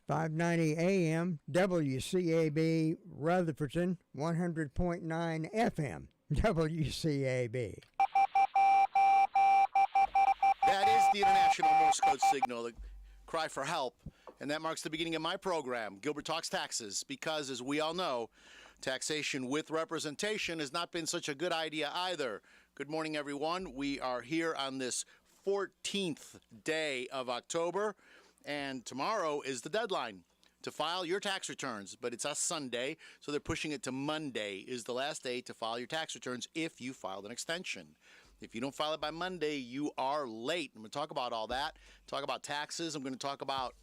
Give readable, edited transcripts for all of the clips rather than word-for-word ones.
590 AM, WCAB, Rutherfordton, 100.9 FM, WCAB. That is the International Morse Code Signal, the cry for help. And that marks the beginning of my program, Gilbert Talks Taxes, because, as we all know, taxation with representation has not been such a good idea either. Good morning, everyone. We are here on this 14th day of October, and tomorrow is the deadline to file your tax returns, but it's a Sunday, so they're pushing it to Monday is the last day to file your tax returns if you filed an extension. If you don't file it by Monday, you are late. I'm going to talk about all that, talk about taxes. I'm going to talk about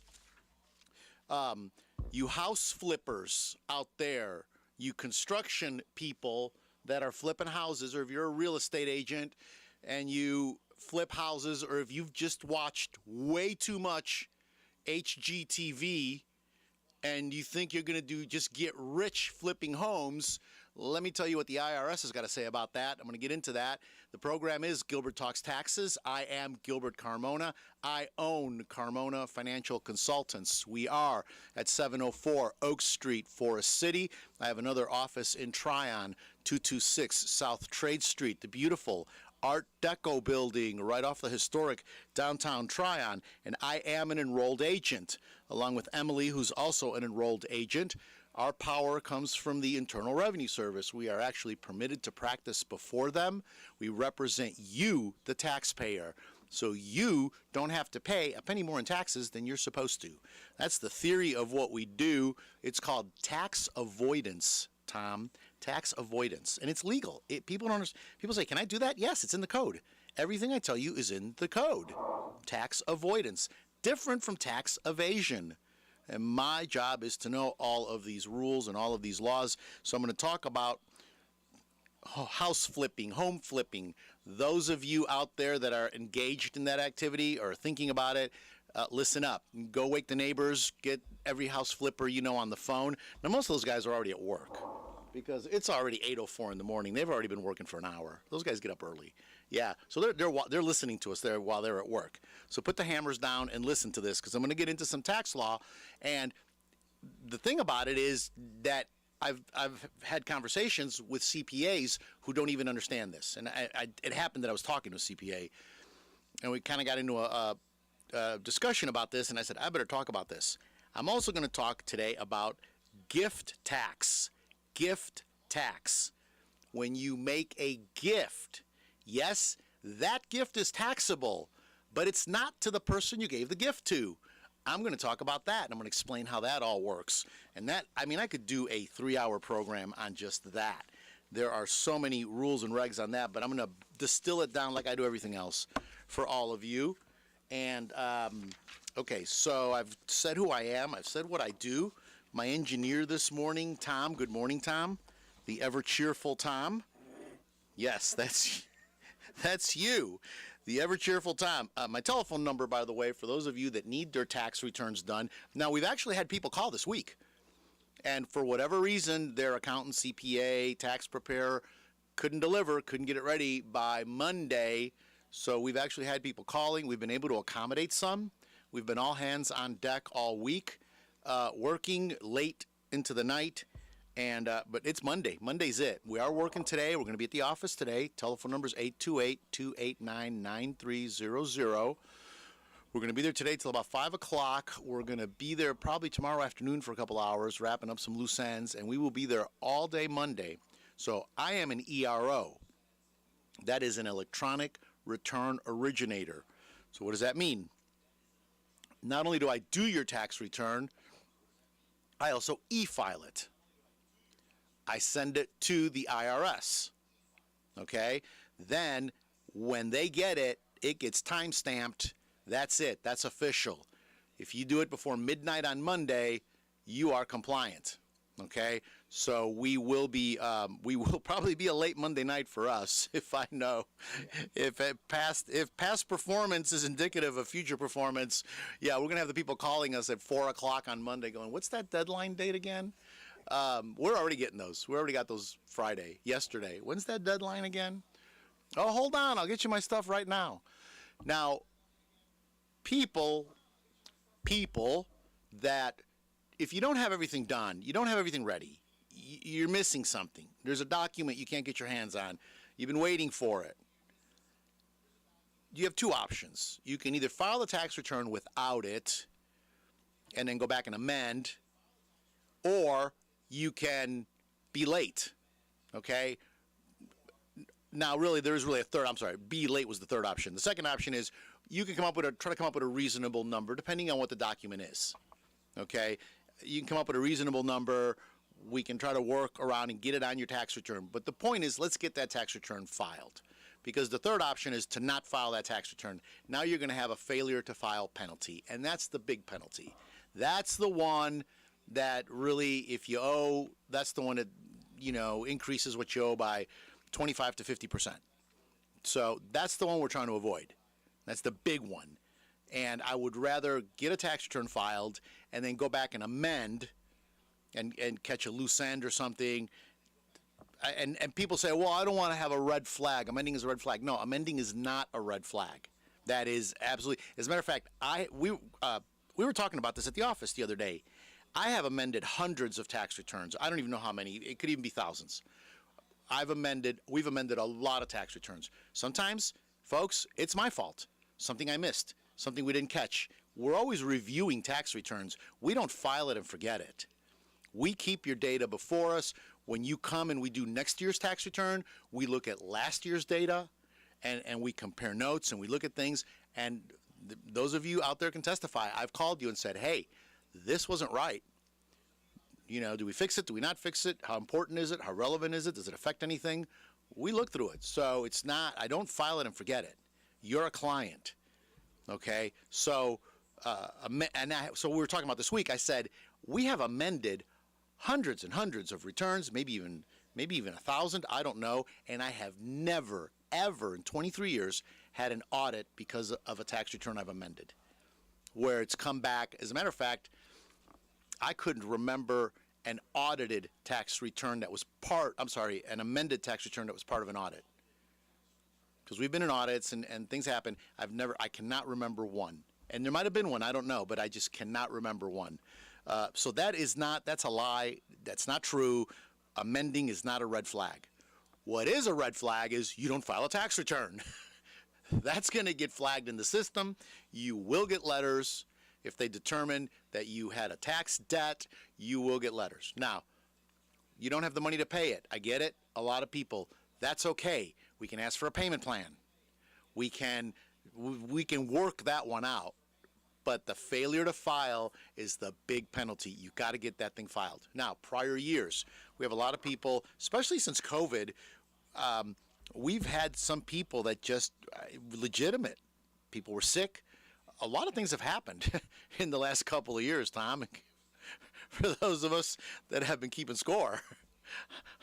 you house flippers out there, you construction people that are flipping houses, or if you're a real estate agent and you flip houses, or if you've just watched way too much HGTV and you think you're going to just get rich flipping homes, let me tell you what the IRS has got to say about that. I'm going to get into that. The program is Gilbert Talks Taxes. I am Gilbert Carmona. I own Carmona Financial Consultants. We are at 704 Oak Street, Forest City. I have another office in Tryon, 226 South Trade Street, the beautiful Art Deco building right off the historic downtown Tryon, and I am an enrolled agent, along with Emily, who's also an enrolled agent. Our power comes from the Internal Revenue Service. We are actually permitted to practice before them. We represent you, the taxpayer, so you don't have to pay a penny more in taxes than you're supposed to. That's the theory of what we do. It's called tax avoidance, Tom. Tax avoidance, and it's legal. People don't understand. People say, "Can I do that?" Yes, it's in the code. Everything I tell you is in the code. Tax avoidance, different from tax evasion. And my job is to know all of these rules and all of these laws. So I'm going to talk about house flipping, home flipping. Those of you out there that are engaged in that activity or thinking about it, listen up. Go wake the neighbors. Get every house flipper you know on the phone. Now, most of those guys are already at work, because it's already 8:04 in the morning. They've already been working for an hour. Those guys get up early. Yeah, so they're listening to us there while they're at work. So put the hammers down and listen to this, because I'm going to get into some tax law. And the thing about it is that I've had conversations with CPAs who don't even understand this. And it happened that I was talking to a CPA, and we kind of got into a discussion about this, and I said, I better talk about this. I'm also going to talk today about gift tax. Gift tax. When you make a gift, yes, that gift is taxable, but it's not to the person you gave the gift to. I'm going to talk about that, and I'm going to explain how that all works. And that, I mean, I could do a 3-hour program on just that. There are so many rules and regs on that, but I'm going to distill it down like I do everything else for all of you. And, okay, so I've said who I am. I've said what I do. My engineer this morning, Tom. Good morning, Tom. The ever-cheerful Tom. Yes, that's you. The ever-cheerful Tom. My telephone number, by the way, for those of you that need their tax returns done. Now, we've actually had people call this week, and for whatever reason, their accountant, CPA, tax preparer couldn't deliver, couldn't get it ready by Monday. So we've actually had people calling. We've been able to accommodate some. We've been all hands on deck all week. Working late into the night, and but it's Monday. Monday's it. We are working today. We're going to be at the office today. Telephone number is 828-289-9300. We're going to be there today till about 5 o'clock. We're going to be there probably tomorrow afternoon for a couple hours, wrapping up some loose ends, and we will be there all day Monday. So I am an ERO. That is an electronic return originator. So what does that mean? Not only do I do your tax return, I also e-file it. I send it to the IRS. Okay? Then, when they get it, it gets time-stamped. That's it. That's official. If you do it before midnight on Monday, you are compliant. Okay? So we will probably be a late Monday night for us, if I know. If past performance is indicative of future performance, yeah, we're going to have the people calling us at 4 o'clock on Monday going, what's that deadline date again? We're already getting those. We already got those yesterday. When's that deadline again? Oh, hold on. I'll get you my stuff right now. Now, people that if you don't have everything done, you don't have everything ready, you're missing something. There's a document you can't get your hands on. You've been waiting for it. You have two options. You can either file the tax return without it and then go back and amend, or you can be late, okay? Now, really, there is really a third. I'm sorry, be late was the third option. The second option is you can try to come up with a reasonable number depending on what the document is, okay? You can come up with a reasonable number. We can try to work around and get it on your tax return. But the point is, let's get that tax return filed. Because the third option is to not file that tax return. Now you're going to have a failure to file penalty, and that's the big penalty. That's the one that really, if you owe, that's the one that, increases what you owe by 25 to 50%. So that's the one we're trying to avoid. That's the big one. And I would rather get a tax return filed and then go back and amend and catch a loose end or something. And people say, well, I don't want to have a red flag. Amending is a red flag. No, amending is not a red flag. That is absolutely. As a matter of fact, we were talking about this at the office the other day. I have amended hundreds of tax returns. I don't even know how many. It could even be thousands. We've amended a lot of tax returns. Sometimes, folks, it's my fault. Something I missed. Something we didn't catch. We're always reviewing tax returns. We don't file it and forget it. We keep your data before us. When you come and we do next year's tax return, we look at last year's data and we compare notes and we look at things. And those of you out there can testify. I've called you and said, hey, this wasn't right. Do we fix it? Do we not fix it? How important is it? How relevant is it? Does it affect anything? We look through it. So it's not, I don't file it and forget it. You're a client. Okay? So, so we were talking about this week. I said, we have amended hundreds and hundreds of returns, maybe even 1,000, I don't know, and I have never, ever in 23 years had an audit because of a tax return I've amended, where it's come back. As a matter of fact, I couldn't remember an audited tax return that was an amended tax return that was part of an audit. Because we've been in audits and things happen. I cannot remember one. And there might have been one, I don't know, but I just cannot remember one. So that's a lie. That's not true. Amending is not a red flag. What is a red flag is you don't file a tax return. That's going to get flagged in the system. You will get letters. If they determine that you had a tax debt, you will get letters. Now, you don't have the money to pay it. I get it. A lot of people. That's okay. We can ask for a payment plan. We can work that one out. But the failure to file is the big penalty. You've got to get that thing filed. Now, prior years, we have a lot of people, especially since COVID, we've had some people that just legitimate. People were sick. A lot of things have happened in the last couple of years, Tom, for those of us that have been keeping score.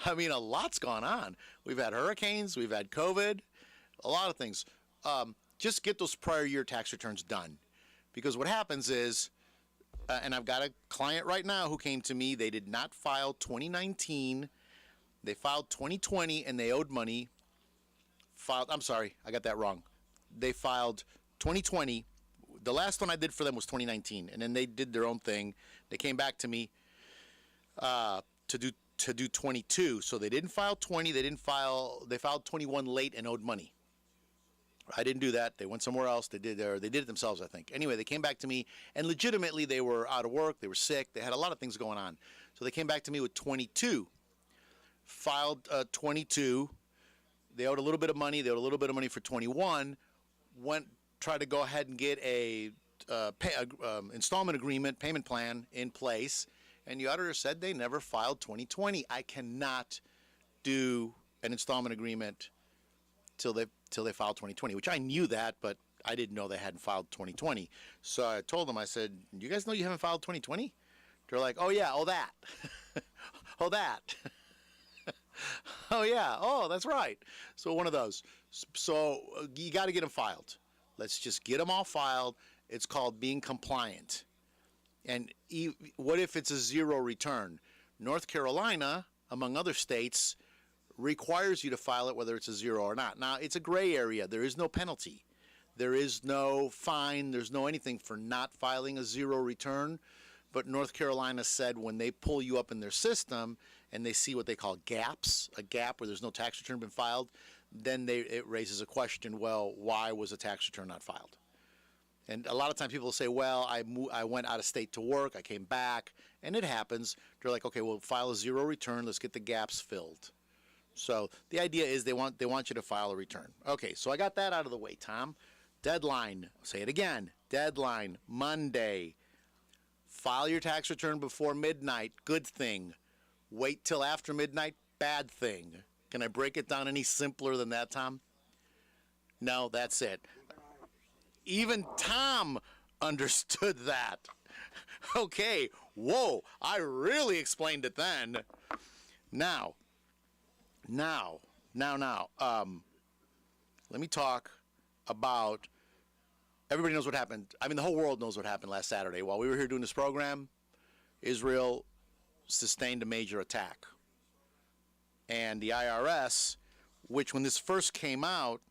I mean, a lot's gone on. We've had hurricanes. We've had COVID. A lot of things. Just get those prior year tax returns done. Because what happens is, and I've got a client right now who came to me, they did not file 2019, they filed 2020 and they owed money. I'm sorry, I got that wrong. They filed 2020, the last one I did for them was 2019, and then they did their own thing. They came back to me to do 22, so they didn't file 20, they filed 21 late and owed money. I didn't do that. They went somewhere else. They did it themselves, I think. Anyway, they came back to me, and legitimately they were out of work. They were sick. They had a lot of things going on. So they came back to me with 22. Filed 22. They owed a little bit of money. They owed a little bit of money for 21. Tried to go ahead and get a installment agreement, payment plan in place, and the auditor said they never filed 2020. I cannot do an installment agreement till they filed 2020, which I knew that, but I didn't know they hadn't filed 2020. So I told them, I said, you guys know you haven't filed 2020? They're like, oh yeah, oh that. Oh that. Oh yeah, oh that's right. So one of those. So you got to get them filed. Let's just get them all filed. It's called being compliant. And what if it's a zero return? North Carolina, among other states, requires you to file it whether it's a zero or not. Now, it's a gray area. There is no penalty. There is no fine. There's no anything for not filing a zero return. But North Carolina said when they pull you up in their system and they see what they call gaps, a gap where there's no tax return been filed, then it raises a question, well, why was a tax return not filed? And a lot of times people will say, well, I went out of state to work, I came back, and it happens. They're like, okay, well, file a zero return, let's get the gaps filled. So the idea is they want you to file a return. Okay, so I got that out of the way, Tom. Deadline, say it again, deadline, Monday. File your tax return before midnight, good thing. Wait till after midnight, bad thing. Can I break it down any simpler than that, Tom? No, that's it. Even Tom understood that. Okay, whoa, I really explained it then. Now, let me talk about, everybody knows what happened. I mean, the whole world knows what happened last Saturday. While we were here doing this program, Israel sustained a major attack. And the IRS, which when this first came out,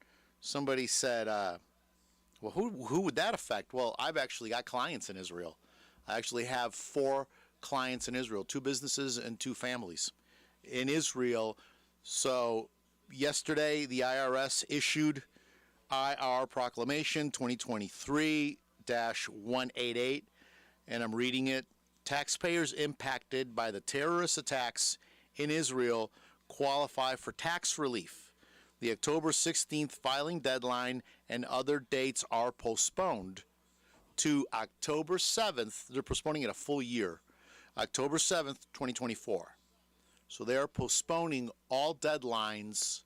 somebody said, well, who would that affect? Well, I've actually got clients in Israel. I actually have 4 clients in Israel, 2 businesses and 2 families in Israel. So yesterday, the IRS issued IR Proclamation 2023-188, and I'm reading it. Taxpayers impacted by the terrorist attacks in Israel qualify for tax relief. The October 16th filing deadline and other dates are postponed to October 7th. They're postponing it a full year, October 7th, 2024. So they are postponing all deadlines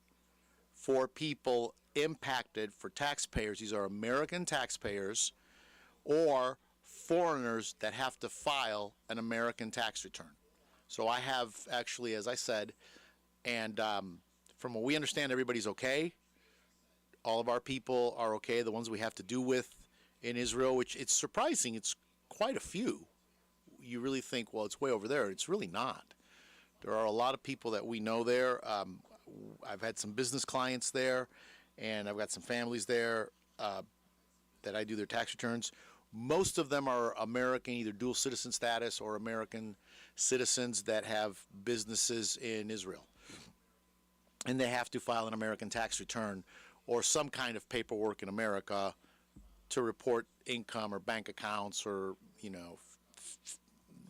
for people impacted, for taxpayers. These are American taxpayers or foreigners that have to file an American tax return. So I have actually, as I said, and from what we understand, everybody's okay. All of our people are okay, the ones we have to do with in Israel, which it's surprising. It's quite a few. You really think, well, it's way over there. It's really not. There are a lot of people that we know there. I've had some business clients there, and I've got some families there that I do their tax returns. Most of them are American, either dual citizen status or American citizens that have businesses in Israel. And they have to file an American tax return or some kind of paperwork in America to report income or bank accounts or,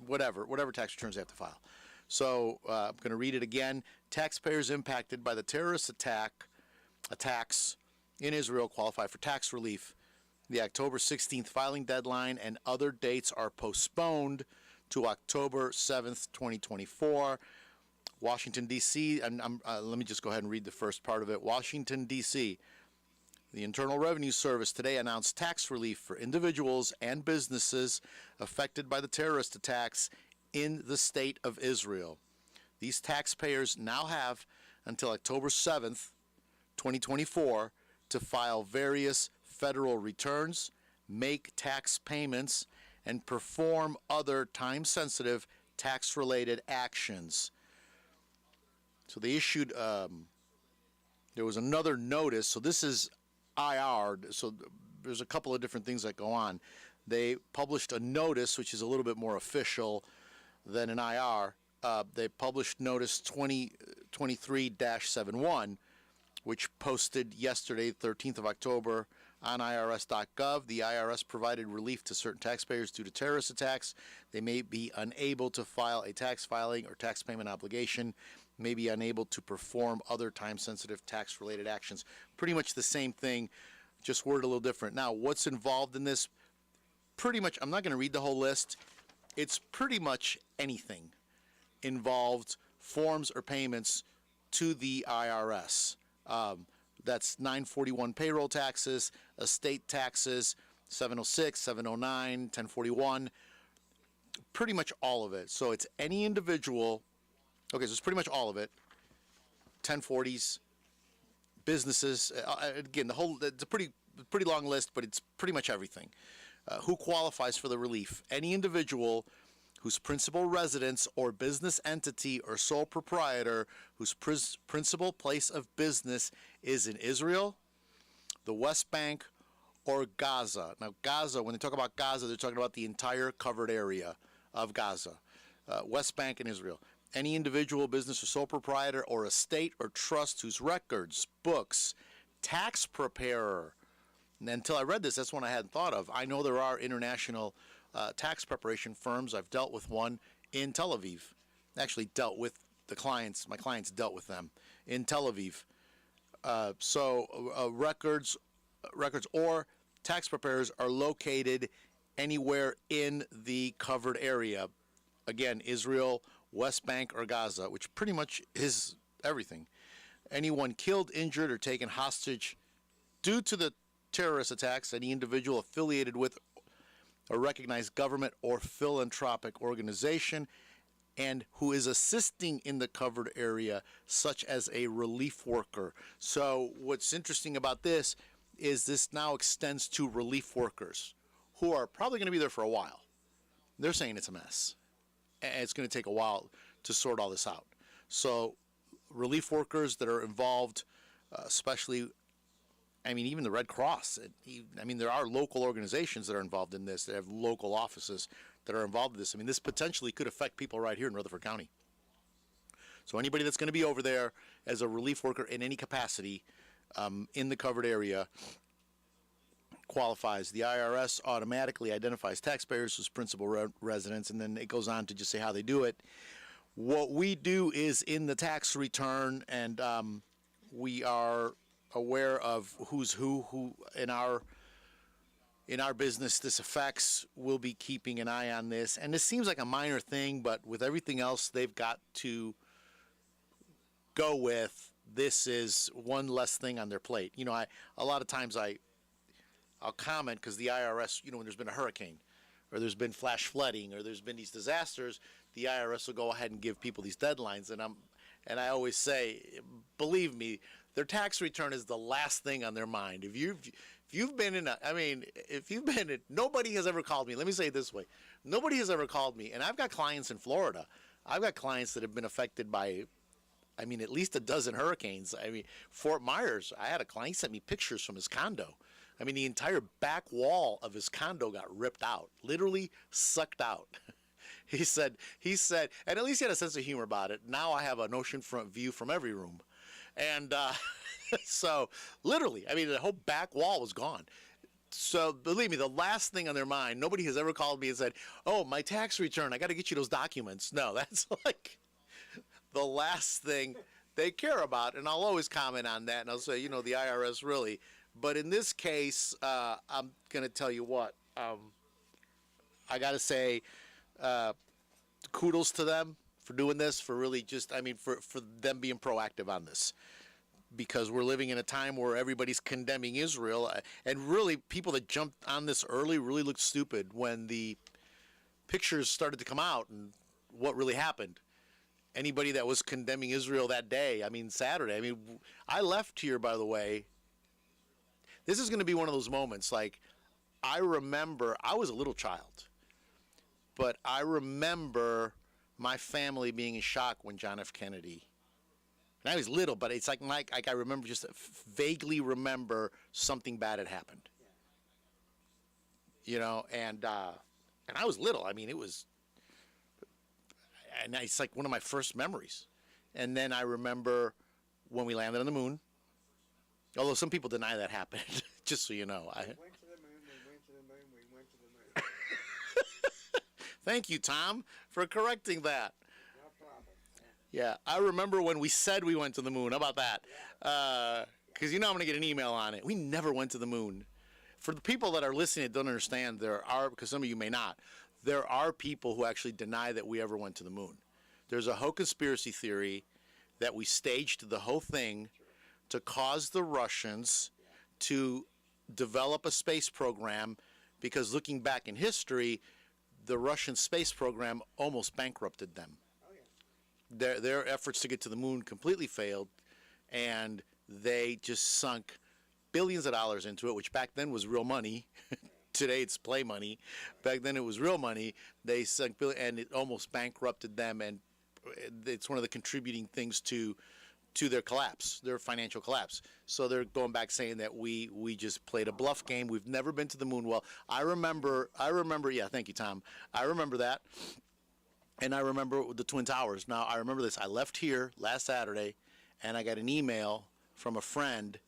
whatever tax returns they have to file. So I'm going to read it again. Taxpayers impacted by the terrorist attacks in Israel qualify for tax relief. The October 16th filing deadline and other dates are postponed to October 7th, 2024. Washington, D.C., let me just go ahead and read the first part of it. Washington, D.C., the Internal Revenue Service today announced tax relief for individuals and businesses affected by the terrorist attacks in the state of Israel. These taxpayers now have until October 7th, 2024, to file various federal returns, make tax payments, and perform other time-sensitive tax-related actions. So they issued, there was another notice. So this is IR. So there's a couple of different things that go on. They published a notice, which is a little bit more official than an IR. They published notice 2023-71, which posted yesterday, 13th of October, on IRS.gov. The IRS provided relief to certain taxpayers due to terrorist attacks. They may be unable to file a tax filing or tax payment obligation, may be unable to perform other time-sensitive tax-related actions. Pretty much the same thing, just worded a little different. Now, what's involved in this? Pretty much, I'm not going to read the whole list. It's pretty much anything involved forms or payments to the IRS. That's 941 payroll taxes, estate taxes, 706, 709, 1041, pretty much all of it. So it's any individual. Okay, so it's pretty much all of it. 1040s, businesses. Again, it's a pretty long list, but it's pretty much everything. Who qualifies for the relief? Any individual whose principal residence or business entity or sole proprietor whose principal place of business is in Israel, the West Bank, or Gaza. Now, Gaza, when they talk about Gaza, they're talking about the entire covered area of Gaza, West Bank, and Israel. Any individual, business, or sole proprietor, or estate or trust whose records, books, tax preparer. And until I read this, that's one I hadn't thought of. I know there are international tax preparation firms. I've dealt with one in Tel Aviv. Actually, dealt with the clients. My clients dealt with them in Tel Aviv. Records or tax preparers are located anywhere in the covered area. Again, Israel, West Bank, or Gaza, which pretty much is everything. Anyone killed, injured, or taken hostage due to the terrorist attacks, any individual affiliated with a recognized government or philanthropic organization, and who is assisting in the covered area, such as a relief worker. So what's interesting about this is this now extends to relief workers who are probably going to be there for a while. They're saying it's a mess. And it's going to take a while to sort all this out. So relief workers that are involved, especially, I mean, even the Red Cross. I mean, there are local organizations that are involved in this, that have local offices that are involved in this. I mean, this potentially could affect people right here in Rutherford County. So anybody that's going to be over there as a relief worker in any capacity in the covered area qualifies. The IRS automatically identifies taxpayers as principal residents, and then it goes on to just say how they do it. What we do is in the tax return, and we are aware of who's who in our business this affects. We'll be keeping an eye on this, and this seems like a minor thing, but with everything else they've got to go with, this is one less thing on their plate. You know, a lot of times I'll comment because the IRS, you know, when there's been a hurricane or there's been flash flooding or there's been these disasters, the IRS will go ahead and give people these deadlines. And I always say, believe me, their tax return is the last thing on their mind. If you've been in nobody has ever called me. Let me say it this way. Nobody has ever called me. And I've got clients in Florida. I've got clients that have been affected by, I mean, at least a dozen hurricanes. I mean, Fort Myers, I had a client, he sent me pictures from his condo. I mean, the entire back wall of his condo got ripped out, literally sucked out. He said, and at least he had a sense of humor about it. Now I have an oceanfront view from every room. And so literally, I mean, the whole back wall was gone. So believe me, the last thing on their mind, nobody has ever called me and said, oh, my tax return, I got to get you those documents. No, that's like the last thing they care about. And I'll always comment on that. And I'll say, you know, the IRS really. But in this case, I'm going to tell you what, I got to say kudos to them for doing this, for really just, I mean, for them being proactive on this. Because we're living in a time where everybody's condemning Israel. And really, people that jumped on this early really looked stupid when the pictures started to come out and what really happened. Anybody that was condemning Israel that day, I mean, Saturday, I mean, I left here, by the way. This is going to be one of those moments, like, I remember, I was a little child, but I remember my family being in shock when John F. Kennedy, and I was little, but it's like I remember, just vaguely remember something bad had happened. You know, and I was little. I mean, it was, and it's like one of my first memories. And then I remember when we landed on the moon. Although some people deny that happened, just so you know. We went to the moon, we went to the moon, we went to the moon. Thank you, Tom, for correcting that. No problem. Yeah, I remember when we said we went to the moon. How about that? Because you know I'm going to get an email on it. We never went to the moon. For the people that are listening that don't understand, there are, because some of you may not, there are people who actually deny that we ever went to the moon. There's a whole conspiracy theory that we staged the whole thing to cause the Russians to develop a space program, because looking back in history, the Russian space program almost bankrupted them. Their efforts to get to the moon completely failed, and they just sunk billions of dollars into it, which back then was real money. Today it's play money. Back then it was real money. They sunk billions, and it almost bankrupted them, and it's one of the contributing things to to their collapse, their financial collapse. So they're going back saying that we just played a bluff game. We've never been to the moon. Well, I remember. Yeah, thank you, Tom. I remember that, and I remember the Twin Towers. Now I remember this. I left here last Saturday, and I got an email from a friend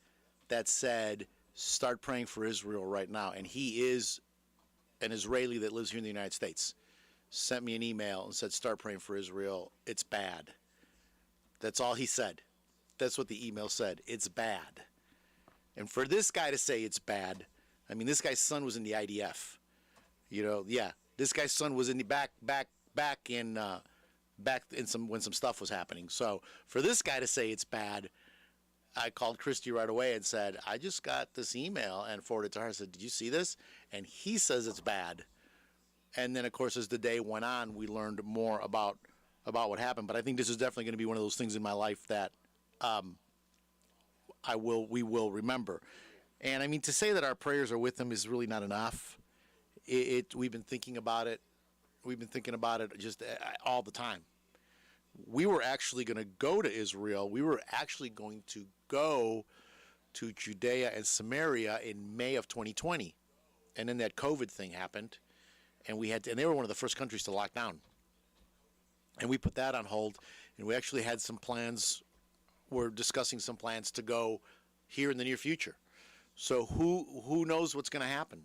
that said, "Start praying for Israel right now." And he is an Israeli that lives here in the United States. Sent me an email and said, "Start praying for Israel. It's bad." That's all he said. That's what the email said. It's bad. And for this guy to say it's bad, I mean, this guy's son was in the IDF. You know, yeah, this guy's son was in the back in some when some stuff was happening. So for this guy to say it's bad, I called Christy right away and said, I just got this email, and forwarded it to her. I said, did you see this? And he says it's bad. And then, of course, as the day went on, we learned more about what happened. But I think this is definitely going to be one of those things in my life that we will remember. And I mean, to say that our prayers are with them is really not enough. We've been thinking about it. We've been thinking about it just all the time. We were actually going to go to Israel. We were actually going to go to Judea and Samaria in May of 2020. And then that COVID thing happened. And they were one of the first countries to lock down. And we put that on hold. And we actually had some plans. We're discussing some plans to go here in the near future. So who knows what's going to happen?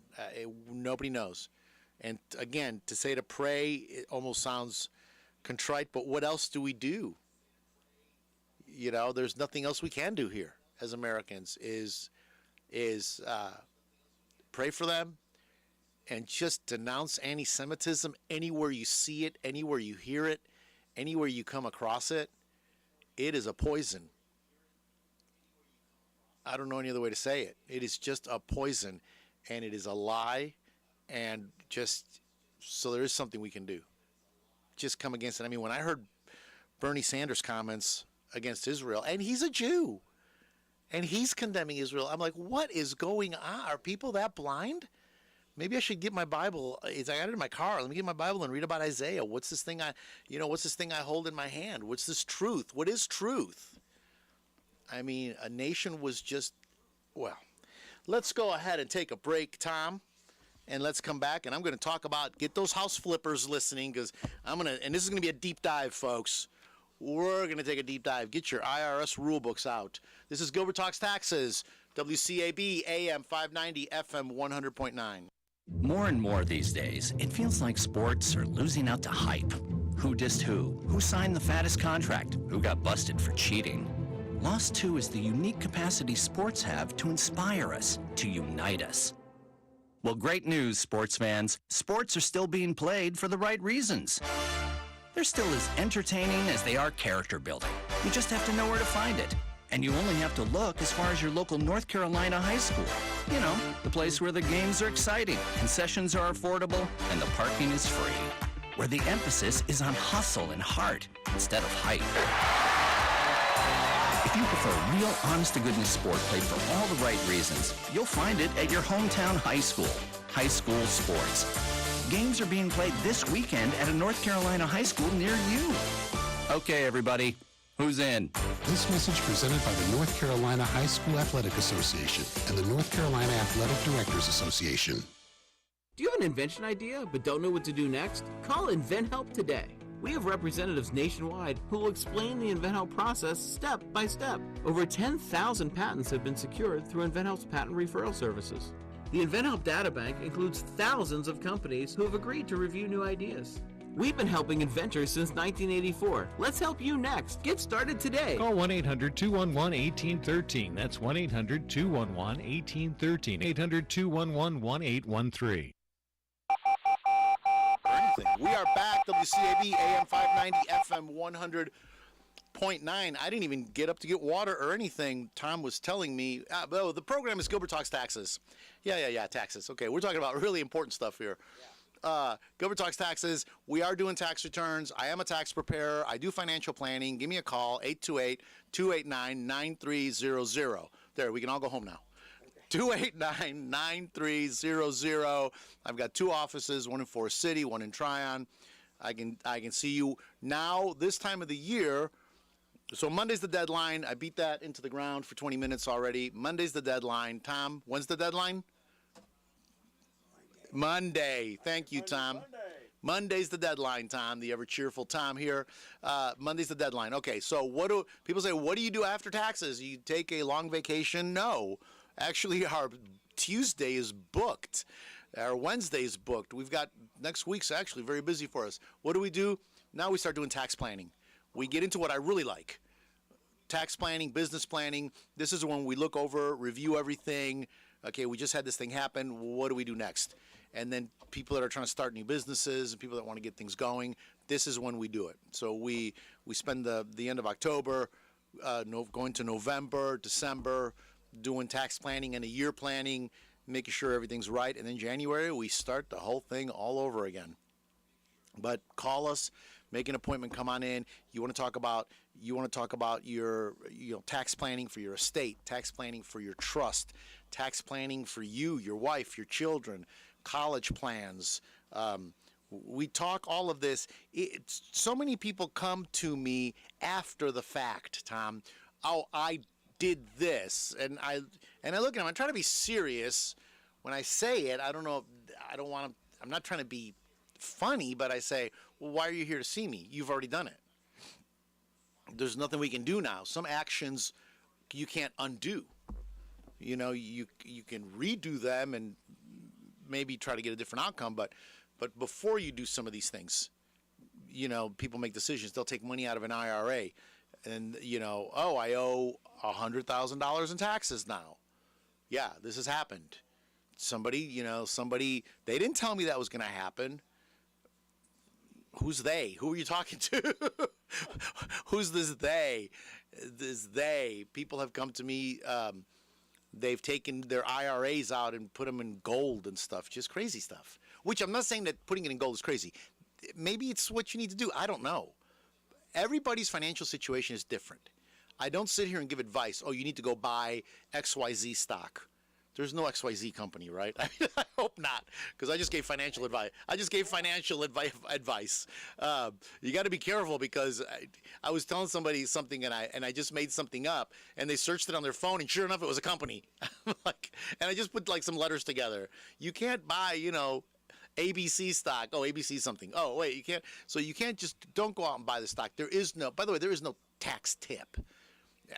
Nobody knows. And again, to say to pray, it almost sounds contrite, but what else do we do? You know, there's nothing else we can do here as Americans is pray for them and just denounce anti-Semitism anywhere you see it, anywhere you hear it, anywhere you come across it. It is a poison. I don't know any other way to say it. It is just a poison, and it is a lie, and just so there is something we can do. Just come against it. I mean, when I heard Bernie Sanders' comments against Israel, and he's a Jew, and he's condemning Israel, I'm like, what is going on? Are people that blind? Maybe I should get my Bible. I got it in my car. Let me get my Bible and read about Isaiah. What's this thing I hold in my hand? What's this truth? What is truth? I mean, a nation was just, well, let's go ahead and take a break, Tom, and let's come back, and I'm going to talk about, get those house flippers listening, because and this is going to be a deep dive, folks. We're going to take a deep dive. Get your IRS rule books out. This is Gilbert Talks Taxes, WCAB, AM 590, FM 100.9. More and more these days, it feels like sports are losing out to hype. Who dissed who? Who signed the fattest contract? Who got busted for cheating? Lost 2 is the unique capacity sports have to inspire us, to unite us. Well, great news, sports fans. Sports are still being played for the right reasons. They're still as entertaining as they are character building. You just have to know where to find it. And you only have to look as far as your local North Carolina high school. You know, the place where the games are exciting, concessions are affordable, and the parking is free. Where the emphasis is on hustle and heart instead of hype. If you prefer real, honest-to-goodness sport played for all the right reasons, you'll find it at your hometown high school. High school sports. Games are being played this weekend at a North Carolina high school near you. Okay, everybody, who's in? This message presented by the North Carolina High School Athletic Association and the North Carolina Athletic Directors Association. Do you have an invention idea but don't know what to do next? Call InventHelp today. We have representatives nationwide who will explain the InventHelp process step by step. Over 10,000 patents have been secured through InventHelp's patent referral services. The InventHelp databank includes thousands of companies who have agreed to review new ideas. We've been helping inventors since 1984. Let's help you next. Get started today. Call 1-800-211-1813. That's 1-800-211-1813. 800-211-1813. We are back, WCAB, AM 590, FM 100.9. I didn't even get up to get water or anything. Tom was telling me, the program is Gilbert Talks Taxes. Yeah, taxes. Okay, we're talking about really important stuff here. Gilbert Talks Taxes. We are doing tax returns. I am a tax preparer. I do financial planning. Give me a call, 828-289-9300. There, we can all go home now. 289-9300. I've got 2 offices, one in Forest City, one in Tryon. I can see you now. This time of the year, So Monday's the deadline. I beat that into the ground for 20 minutes already. Monday's the deadline. Tom, when's the deadline? Monday. Thank you, Tom. Monday's the deadline, Tom, the ever cheerful Tom here. Monday's the deadline. Okay, so what do people say? What do you do after taxes? You take a long vacation? No. Actually, our Tuesday is booked. Our Wednesday is booked. We've got next week's actually very busy for us. What do? Now we start doing tax planning. We get into what I really like. Tax planning, business planning. This is when we look over, review everything. Okay, we just had this thing happen. What do we do next? And then people that are trying to start new businesses and people that want to get things going, this is when we do it. So we spend the end of October, going to November, December, doing tax planning and a year planning, making sure everything's right. And then January, we start the whole thing all over again. But call us, make an appointment, come on in. You want to talk about your tax planning for your estate, tax planning for your trust, tax planning for you, your wife, your children, college plans. We talk all of this. So many people come to me after the fact, Tom. Oh, I did this, and I look at them. I try to be serious when I say it. I'm not trying to be funny, but I say, well, why are you here to see me? You've already done it. There's nothing we can do now. Some actions you can't undo. You can redo them and maybe try to get a different outcome, but before you do some of these things, people make decisions. They'll take money out of an IRA and, I owe $100,000 in taxes now. Yeah, this has happened. Somebody, they didn't tell me that was going to happen. Who's they? Who are you talking to? Who's this they? This they. People have come to me. They've taken their IRAs out and put them in gold and stuff, just crazy stuff. Which I'm not saying that putting it in gold is crazy. Maybe it's what you need to do. I don't know. Everybody's financial situation is different. I don't sit here and give advice. Oh, you need to go buy XYZ stock. There's no XYZ company, right? I hope not, because I just gave financial advice. You got to be careful, because I was telling somebody something, and I just made something up, and they searched it on their phone, and sure enough, it was a company. And I just put some letters together. You can't buy, ABC stock. Oh, ABC something. Oh, wait, you can't. So you can't don't go out and buy the stock. By the way, there is no tax tip.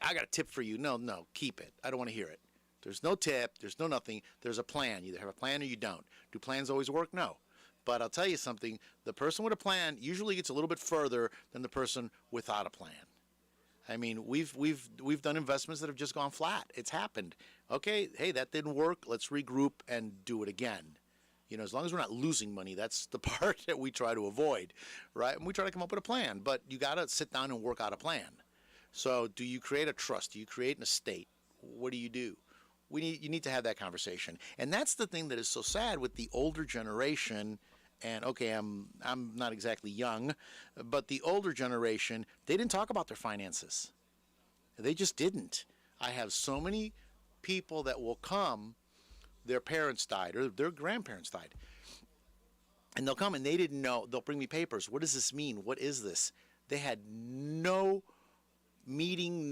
I got a tip for you. No, keep it. I don't want to hear it. There's no tip. There's no nothing. There's a plan. You either have a plan or you don't. Do plans always work? No. But I'll tell you something. The person with a plan usually gets a little bit further than the person without a plan. I mean, we've done investments that have just gone flat. It's happened. Okay, hey, that didn't work. Let's regroup and do it again. As long as we're not losing money, that's the part that we try to avoid, right? And we try to come up with a plan. But you got to sit down and work out a plan. So do you create a trust? Do you create an estate? What do you do? You need to have that conversation. And that's the thing that is so sad with the older generation. And okay, I'm not exactly young, but the older generation, they didn't talk about their finances. They just didn't. I have so many people that will come, their parents died or their grandparents died. And they'll come and they didn't know. They'll bring me papers. What does this mean? What is this? They had no meeting,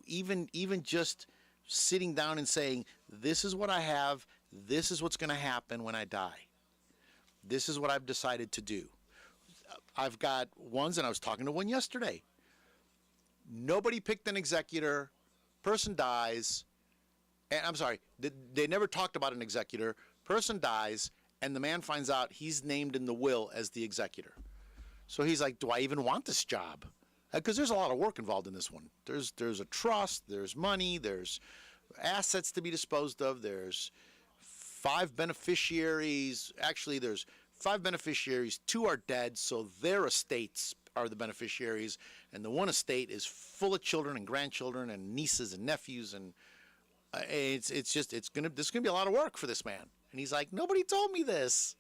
even just sitting down and saying, this is what I have, this is what's going to happen when I die. This is what I've decided to do. I've got ones, and I was talking to one yesterday. Nobody picked an executor, person dies, and I'm sorry, they never talked about an executor, person dies, and the man finds out he's named in the will as the executor. So he's like, do I even want this job? Because there's a lot of work involved in this one. There's a trust, there's money, there's assets to be disposed of, there's 5 beneficiaries. Actually, there's 5 beneficiaries, 2 are dead, so their estates are the beneficiaries, and the one estate is full of children and grandchildren and nieces and nephews, and this is gonna be a lot of work for this man. And he's like, nobody told me this.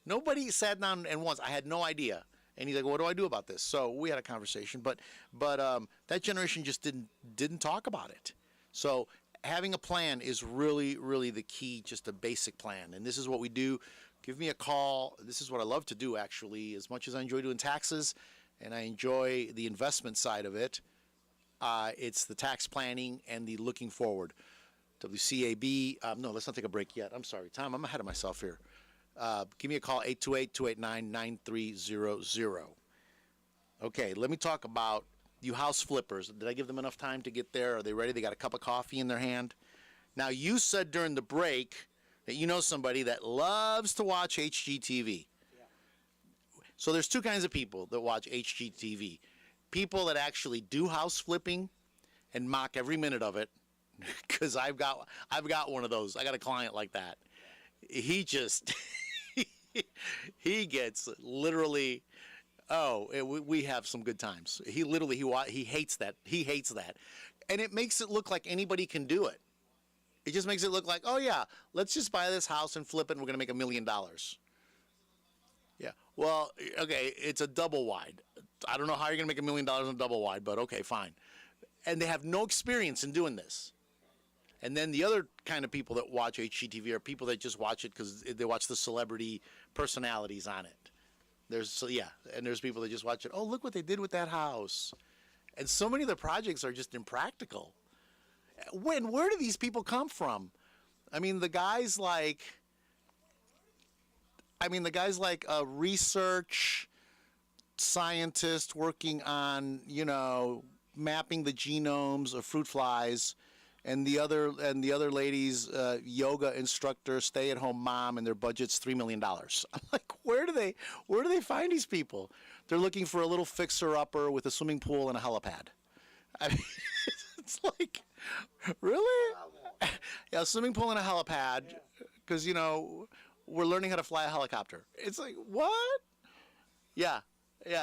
Nobody sat down and once. I had no idea. And he's like, what do I do about this? So we had a conversation, but that generation just didn't talk about it. So having a plan is really, really the key, just a basic plan. And this is what we do. Give me a call. This is what I love to do, actually, as much as I enjoy doing taxes and I enjoy the investment side of it. It's the tax planning and the looking forward. WCAB, no, let's not take a break yet. I'm sorry, Tom, I'm ahead of myself here. Give me a call, 828-289-9300. Okay, let me talk about you house flippers. Did I give them enough time to get there? Are they ready? They got a cup of coffee in their hand? Now, you said during the break that you know somebody that loves to watch HGTV. So there's two kinds of people that watch HGTV. People that actually do house flipping and mock every minute of it, because I've got one of those. I got a client like that. He just he gets literally, we have some good times. He literally he hates that. He hates that, and it makes it look like anybody can do it. It just makes it look like, oh yeah, let's just buy this house and flip it, and we're gonna make $1 million. Yeah. Well, okay, it's a double wide. I don't know how you're gonna make $1 million on a double wide, but okay, fine. And they have no experience in doing this. And then the other kind of people that watch HGTV are people that just watch it because they watch the celebrity personalities on it. And there's people that just watch it. Oh, look what they did with that house. And so many of the projects are just impractical. Where do these people come from? I mean, the guys like a research scientist working on, mapping the genomes of fruit flies, and the other ladies, yoga instructor, stay-at-home mom, and their budget's $3 million. I'm like, where do they find these people? They're looking for a little fixer-upper with a swimming pool and a helipad. I mean, it's like, really? Yeah, a swimming pool and a helipad, because we're learning how to fly a helicopter. It's like, what? Yeah,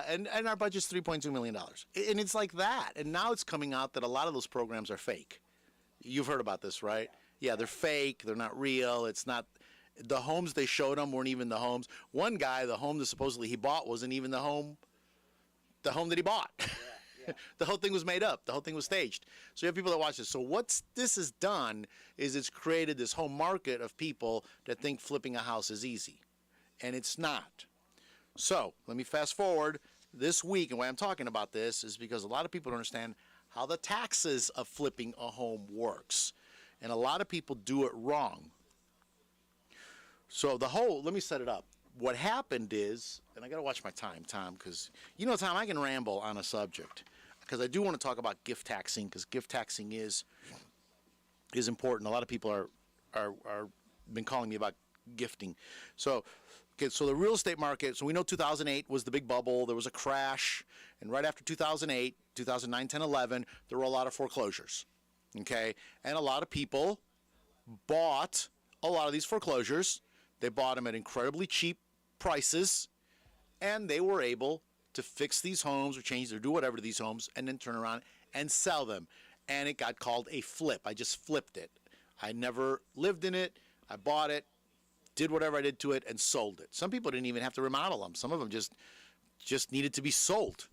and our budget's $3.2 million, and it's like that. And now it's coming out that a lot of those programs are fake. You've heard about this, right? Yeah, they're fake. They're not real. It's not. The homes they showed him weren't even the homes. One guy, the home that supposedly he bought wasn't even the home that he bought. Yeah. The whole thing was made up. The whole thing was staged. So you have people that watch this. So what this has done is it's created this whole market of people that think flipping a house is easy, and it's not. So let me fast forward this week, and why I'm talking about this is because a lot of people don't understand how the taxes of flipping a home works, and a lot of people do it wrong. So let me set it up. What happened is, and I got to watch my time, Tom, because Tom, I can ramble on a subject, because I do want to talk about gift taxing, because gift taxing is important. A lot of people are been calling me about gifting. So the real estate market, so we know 2008 was the big bubble. There was a crash, and right after 2008, 2009, 10, 11, there were a lot of foreclosures, okay? And a lot of people bought a lot of these foreclosures. They bought them at incredibly cheap prices, and they were able to fix these homes or change or do whatever to these homes and then turn around and sell them. And it got called a flip. I just flipped it. I never lived in it. I bought it, did whatever I did to it, and sold it. Some people didn't even have to remodel them. Some of them just needed to be sold.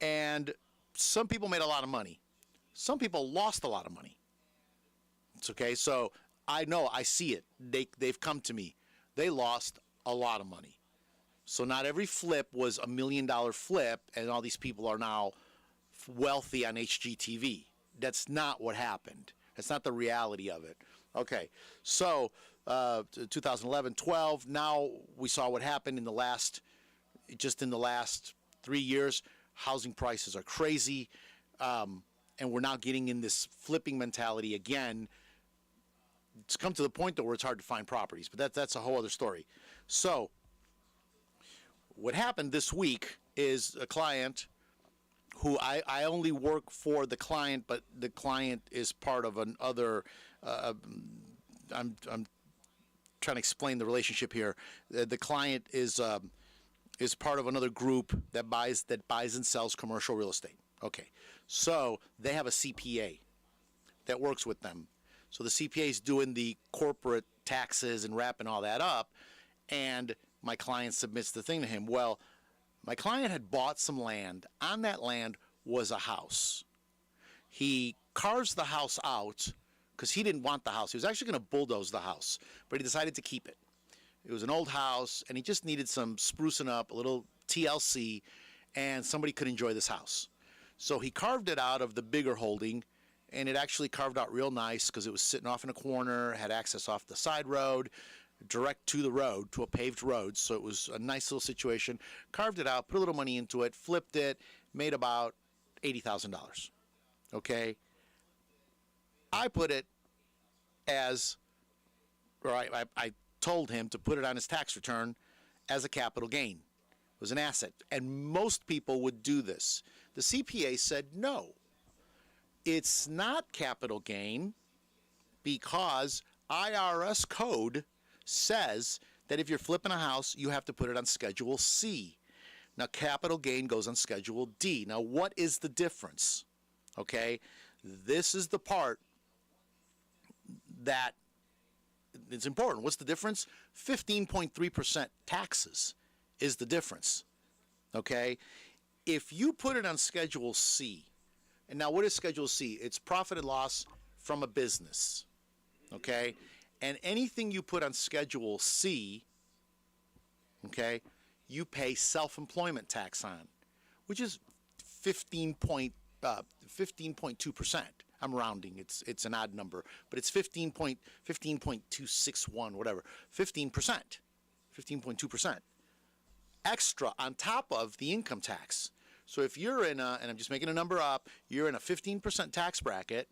And some people made a lot of money. Some people lost a lot of money. It's okay. So I know, I see it. They've come to me. They lost a lot of money. So not every flip was $1 million flip, and all these people are now wealthy on HGTV. That's not what happened. That's not the reality of it. Okay, so 2011, 12. Now we saw what happened in the last 3 years. Housing prices are crazy, and we're now getting in this flipping mentality again. It's come to the point that where it's hard to find properties, but that's a whole other story. So what happened this week is a client who I only work for the client, but the client is part of another. I'm trying to explain the relationship here. The client is part of another group that buys and sells commercial real estate. Okay, so they have a CPA that works with them. So the CPA is doing the corporate taxes and wrapping all that up, and my client submits the thing to him. Well, my client had bought some land. On that land was a house. He carves the house out because he didn't want the house. He was actually going to bulldoze the house, but he decided to keep it. It was an old house, and he just needed some sprucing up, a little TLC, and somebody could enjoy this house. So he carved it out of the bigger holding, and it actually carved out real nice because it was sitting off in a corner, had access off the side road, direct to the road, to a paved road. So it was a nice little situation. Carved it out, put a little money into it, flipped it, made about $80,000. Okay? I put it as, or I told him to put it on his tax return as a capital gain. It was an asset. And most people would do this. The CPA said no. It's not capital gain because IRS code says that if you're flipping a house, you have to put it on Schedule C. Now, capital gain goes on Schedule D. Now, what is the difference? Okay, this is the part that it's important. What's the difference? 15.3% taxes is the difference. Okay, if you put it on Schedule C, and now what is Schedule C? It's profit and loss from a business. Okay, and anything you put on Schedule C, okay, you pay self-employment tax on, which is 15.2%. I'm rounding. It's an odd number, but it's 15.261, whatever. 15%, 15.2% extra on top of the income tax. So if you're in a, and I'm just making a number up, you're in a 15% tax bracket.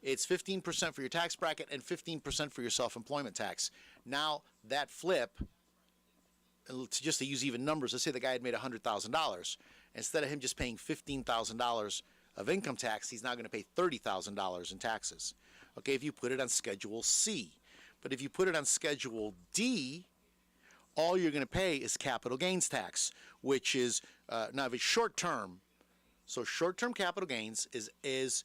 It's 15% for your tax bracket and 15% for your self-employment tax. Now that flip, just to use even numbers, let's say the guy had made $100,000. Instead of him just paying $15,000 of income tax, he's now going to pay $30,000 in taxes. Okay, if you put it on Schedule C. But if you put it on Schedule D, all you're going to pay is capital gains tax, which is, now if it's short-term, so short-term capital gains is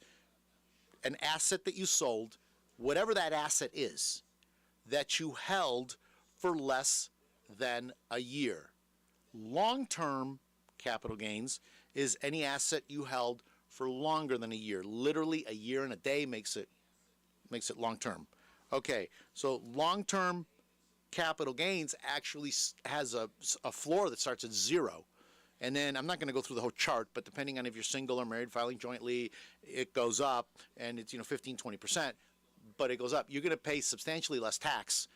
an asset that you sold, whatever that asset is, that you held for less than a year. Long-term capital gains is any asset you held for longer than a year. Literally a year and a day makes it long-term. Okay, so long-term capital gains actually has a floor that starts at 0. And then I'm not going to go through the whole chart, but depending on if you're single or married, filing jointly, it goes up, and it's 15, 20%, but it goes up. You're going to pay substantially less tax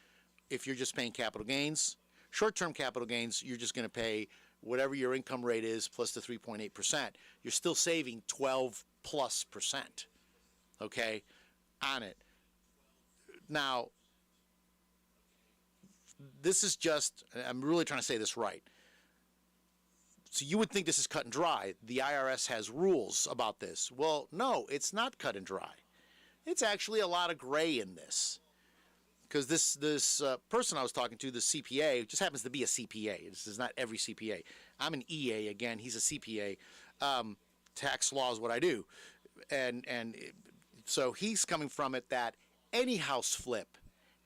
if you're just paying capital gains. Short-term capital gains, you're just going to pay whatever your income rate is plus the 3.8%. You're still saving 12+%, okay, on it. Now, this is just, I'm really trying to say this right. So you would think this is cut and dry. The IRS has rules about this. Well, no, it's not cut and dry. It's actually a lot of gray in this. Because this person I was talking to, the CPA, just happens to be a CPA. This is not every CPA. I'm an EA, again. He's a CPA. Tax law is what I do. So he's coming from it that any house flip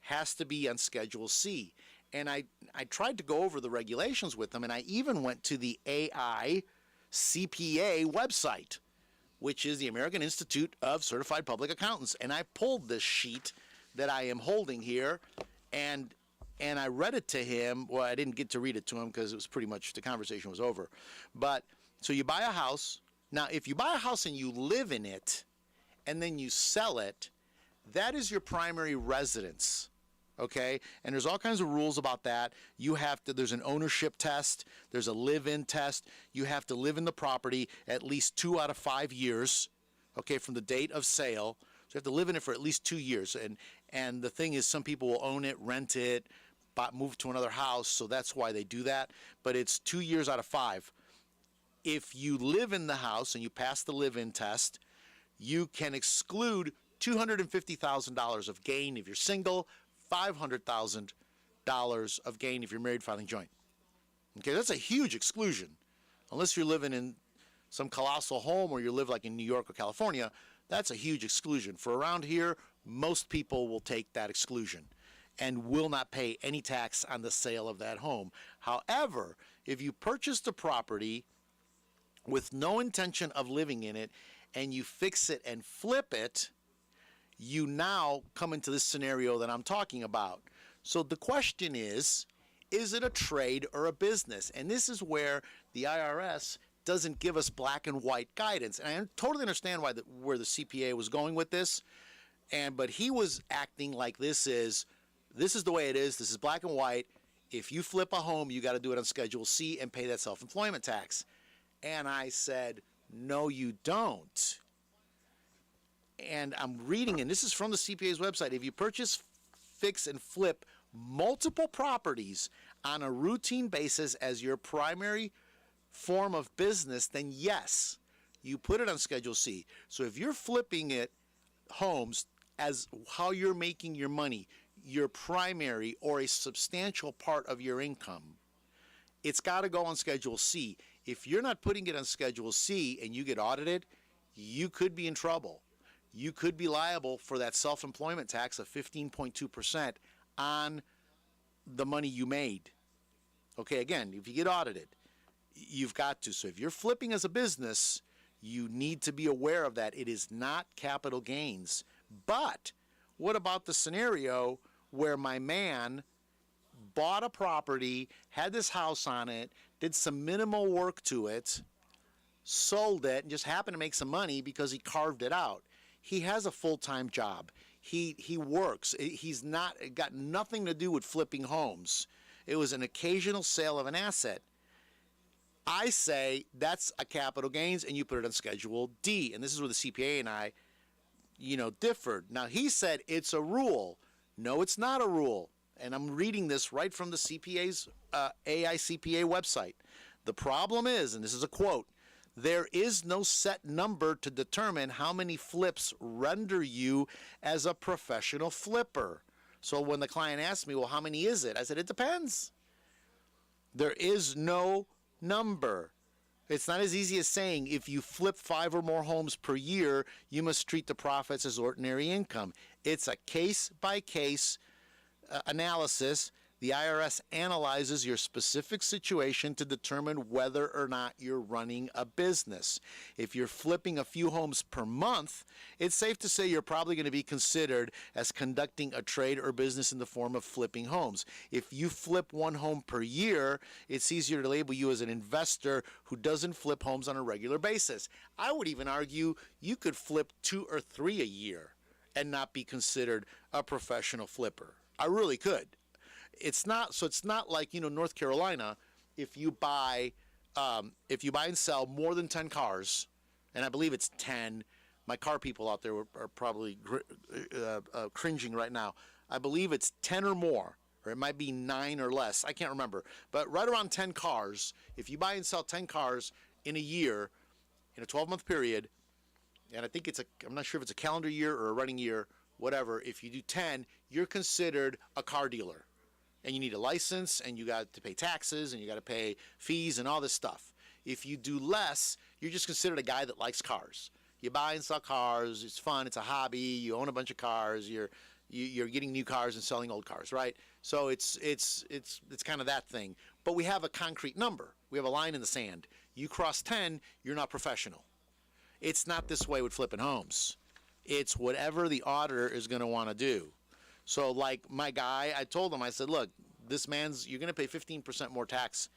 has to be on Schedule C. And I tried to go over the regulations with them, and I even went to the AI CPA website, which is the American Institute of Certified Public Accountants. And I pulled this sheet that I am holding here, and I read it to him. Well, I didn't get to read it to him because it was pretty much, the conversation was over. But, so you buy a house. Now, if you buy a house and you live in it, and then you sell it, that is your primary residence. Okay, and there's all kinds of rules about that. You have to, there's an ownership test, there's a live-in test. You have to live in the property at least 2 out of 5 years, okay, from the date of sale. So you have to live in it for at least 2 years. And the thing is, some people will own it, rent it, move to another house, so that's why they do that. But it's 2 years out of 5. If you live in the house and you pass the live-in test, you can exclude $250,000 of gain if you're single, $500,000 of gain if you're married filing joint. Okay, that's a huge exclusion. Unless you're living in some colossal home or you live like in New York or California, that's a huge exclusion. For around here, most people will take that exclusion and will not pay any tax on the sale of that home. However, if you purchase the property with no intention of living in it and you fix it and flip it, you now come into this scenario that I'm talking about. So the question is it a trade or a business? And this is where the IRS doesn't give us black and white guidance. And I totally understand where the CPA was going with this, but he was acting like this is the way it is. This is black and white. If you flip a home, you got to do it on Schedule C and pay that self-employment tax. And I said, no, you don't. And I'm reading, and this is from the CPA's website. If you purchase, fix, and flip multiple properties on a routine basis as your primary form of business, then yes, you put it on Schedule C. So if you're flipping homes as how you're making your money, your primary or a substantial part of your income, it's got to go on Schedule C. If you're not putting it on Schedule C and you get audited, you could be in trouble. You could be liable for that self-employment tax of 15.2% on the money you made. Okay, again, if you get audited, you've got to. So if you're flipping as a business, you need to be aware of that. It is not capital gains. But what about the scenario where my man bought a property, had this house on it, did some minimal work to it, sold it, and just happened to make some money because he carved it out? He has a full-time job. He works. He's not got nothing to do with flipping homes. It was an occasional sale of an asset. I say that's a capital gains, and you put it on Schedule D. And this is where the CPA and I, differed. Now, he said it's a rule. No, it's not a rule. And I'm reading this right from the CPA's AICPA website. The problem is, and this is a quote, there is no set number to determine how many flips render you as a professional flipper. So when the client asked me, well, how many is it? I said, it depends. There is no number. It's not as easy as saying if you flip 5 or more homes per year, you must treat the profits as ordinary income. It's a case-by-case analysis. The IRS analyzes your specific situation to determine whether or not you're running a business. If you're flipping a few homes per month, it's safe to say you're probably going to be considered as conducting a trade or business in the form of flipping homes. If you flip 1 home per year, it's easier to label you as an investor who doesn't flip homes on a regular basis. I would even argue you could flip 2 or 3 a year and not be considered a professional flipper. I really could. It's not like, North Carolina, if you buy and sell more than 10 cars, and I believe it's 10, my car people out there are probably cringing right now. I believe it's 10 or more, or it might be 9 or less. I can't remember. But right around 10 cars, if you buy and sell 10 cars in a year, in a 12-month period, and I think I'm not sure if it's a calendar year or a running year, whatever, if you do 10, you're considered a car dealer. And you need a license, and you got to pay taxes, and you got to pay fees and all this stuff. If you do less, you're just considered a guy that likes cars. You buy and sell cars. It's fun. It's a hobby. You own a bunch of cars. You're getting new cars and selling old cars, right? So it's kind of that thing. But we have a concrete number. We have a line in the sand. You cross 10, you're not professional. It's not this way with flipping homes. It's whatever the auditor is going to want to do. So like my guy, I told him, I said, look, you're going to pay 15% more tax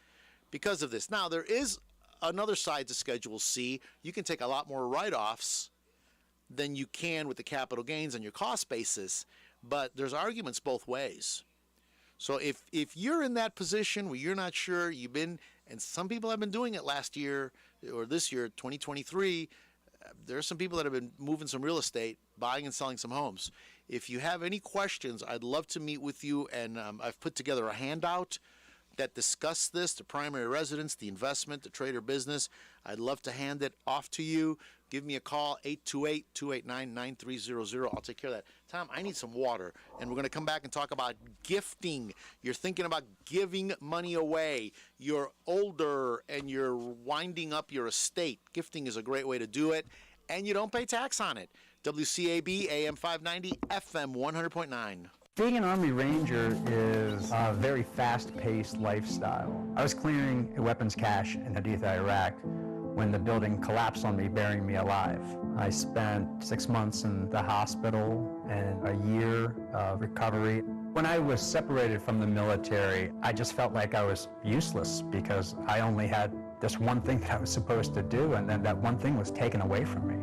because of this. Now, there is another side to Schedule C. You can take a lot more write-offs than you can with the capital gains on your cost basis, but there's arguments both ways. So if you're in that position where you're not sure, and some people have been doing it last year or this year, 2023, there are some people that have been moving some real estate, buying and selling some homes. If you have any questions, I'd love to meet with you, and I've put together a handout that discuss this, the primary residence, the investment, the trade or business. I'd love to hand it off to you. Give me a call, 828-289-9300. I'll take care of that. Tom, I need some water, and we're going to come back and talk about gifting. You're thinking about giving money away. You're older, and you're winding up your estate. Gifting is a great way to do it, and you don't pay tax on it. WCAB, AM 590, FM 100.9. Being an Army Ranger is a very fast-paced lifestyle. I was clearing a weapons cache in Haditha, Iraq, when the building collapsed on me, burying me alive. I spent 6 months in the hospital and a year of recovery. When I was separated from the military, I just felt like I was useless because I only had this one thing that I was supposed to do, and then that one thing was taken away from me.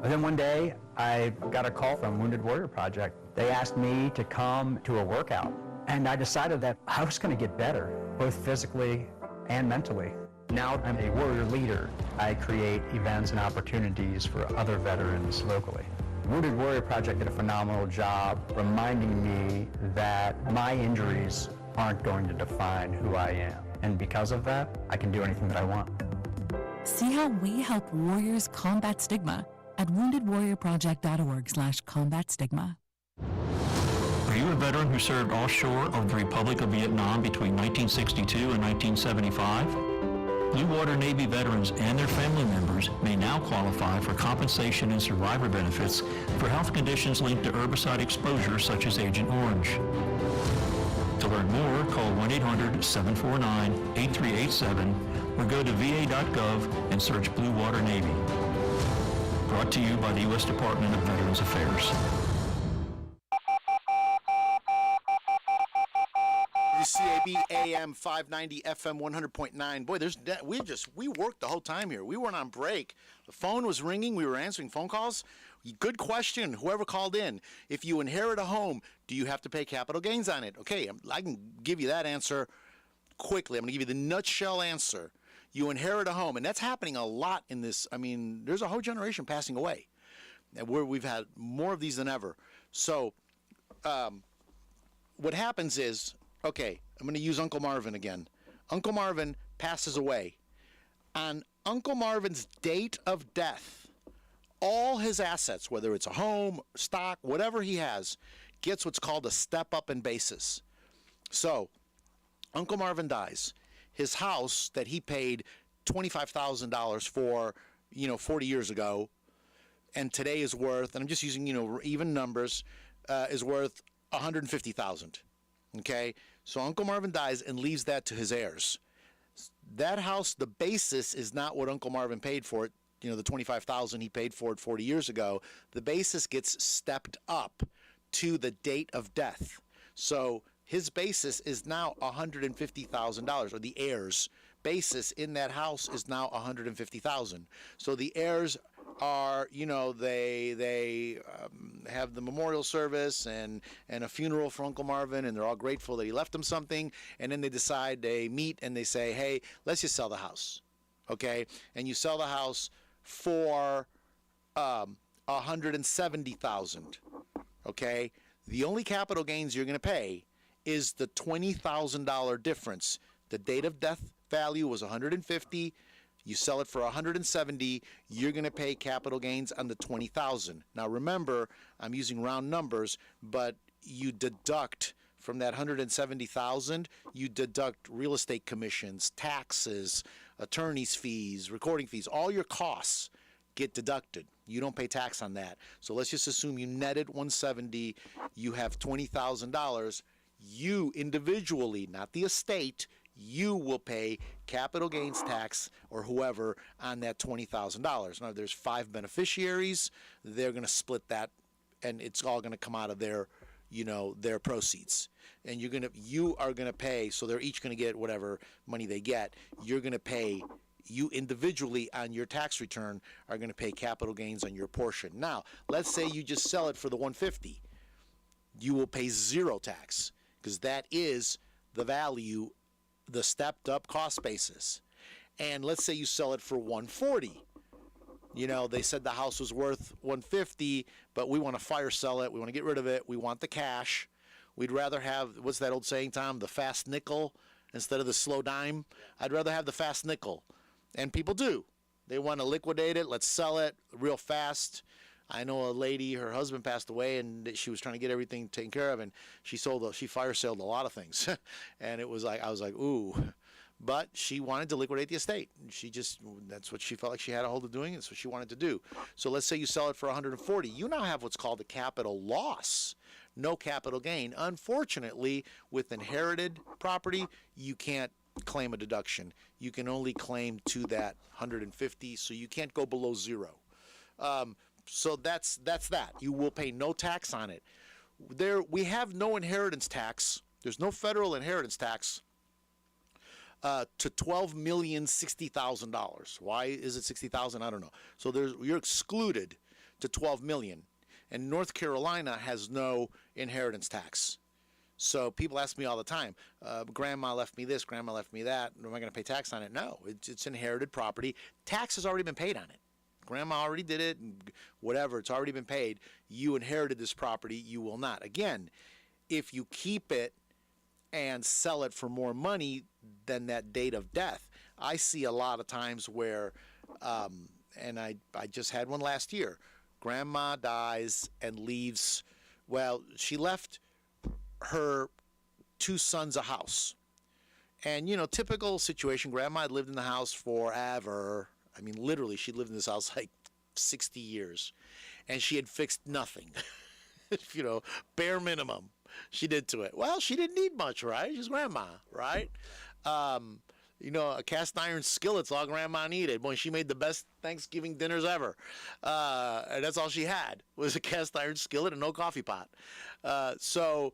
And then one day, I got a call from Wounded Warrior Project. They asked me to come to a workout, and I decided that I was going to get better, both physically and mentally. Now I'm a warrior leader. I create events and opportunities for other veterans locally. Wounded Warrior Project did a phenomenal job reminding me that my injuries aren't going to define who I am. And because of that, I can do anything that I want. See how we help warriors combat stigma at woundedwarriorproject.org/combat stigma. Are you a veteran who served offshore of the Republic of Vietnam between 1962 and 1975? Blue Water Navy veterans and their family members may now qualify for compensation and survivor benefits for health conditions linked to herbicide exposure such as Agent Orange. To learn more, call 1-800-749-8387 or go to va.gov and search Blue Water Navy. Brought to you by the U.S. Department of Veterans Affairs. WCAB AM 590 FM 100.9. Boy, we worked the whole time here. We weren't on break. The phone was ringing. We were answering phone calls. Good question. Whoever called in. If you inherit a home, do you have to pay capital gains on it? Okay, I can give you that answer quickly. I'm going to give you the nutshell answer. You inherit a home, and that's happening a lot in this. I mean, there's a whole generation passing away, and we've had more of these than ever. So what happens is, okay, I'm going to use Uncle Marvin again. Uncle Marvin passes away. On Uncle Marvin's date of death, all his assets, whether it's a home, stock, whatever he has, gets what's called a step-up in basis. So Uncle Marvin dies. His house that he paid $25,000 for, 40 years ago, and today is worth, and I'm just using, even numbers, is worth $150,000. Okay, so Uncle Marvin dies and leaves that to his heirs. That house, the basis is not what Uncle Marvin paid for it. The $25,000 he paid for it 40 years ago. The basis gets stepped up to the date of death. So his basis is now $150,000, or the heirs' basis in that house is now $150,000. So the heirs are, they have the memorial service and a funeral for Uncle Marvin, and they're all grateful that he left them something. And then they meet and they say, hey, let's just sell the house, okay? And you sell the house for $170,000, okay? The only capital gains you're going to pay is the $20,000 difference. The date of death value was $150,000. You sell it for $170,000. You're going to pay capital gains on the $20,000. Now remember, I'm using round numbers, but you deduct from that $170,000. You deduct real estate commissions, taxes, attorney's fees, recording fees. All your costs get deducted. You don't pay tax on that. So let's just assume you netted $170,000. You have $20,000. You individually, not the estate, you will pay capital gains tax or whoever on that $20,000. Now, there's 5 beneficiaries. They're going to split that, and it's all going to come out of their, their proceeds. And you are going to pay. So they're each going to get whatever money they get. You're going to pay. You individually on your tax return are going to pay capital gains on your portion. Now, let's say you just sell it for the $150,000. You will pay 0 tax because that is the value, the stepped up cost basis. And let's say you sell it for $140,000. They said the house was worth $150,000, but we want to fire sell it. We want to get rid of it. We want the cash. We'd rather have, what's that old saying, Tom? The fast nickel instead of the slow dime. I'd rather have the fast nickel. And people do. They want to liquidate it. Let's sell it real fast. I know a lady, her husband passed away, and she was trying to get everything taken care of, and she fire sold a lot of things. And it was like, I was like, ooh. But she wanted to liquidate the estate. That's what she felt like she had a hold of doing, and so she wanted to do. So let's say you sell it for $140,000. You now have what's called a capital loss, no capital gain. Unfortunately, with inherited property, you can't claim a deduction. You can only claim to that $150,000, so you can't go below 0. So that's that. You will pay no tax on it. We have no inheritance tax. There's no federal inheritance tax to $12,060,000. Why is it 60,000? I don't know. So you're excluded to 12 million, and North Carolina has no inheritance tax. So people ask me all the time, Grandma left me this, Grandma left me that. Am I going to pay tax on it? No, it's inherited property. Tax has already been paid on it. Grandma already did it, and whatever, it's already been paid. You inherited this property, you will not. Again, if you keep it and sell it for more money than that date of death, I see a lot of times where, and I just had one last year, Grandma dies and leaves, well, she left her 2 sons a house. And, typical situation, Grandma had lived in the house forever. I mean, literally, she'd lived in this house like 60 years, and she had fixed nothing. Bare minimum she did to it. Well, she didn't need much, right? She's Grandma, right? A cast iron skillet's all Grandma needed. Boy, she made the best Thanksgiving dinners ever. And that's all she had was a cast iron skillet and no coffee pot. So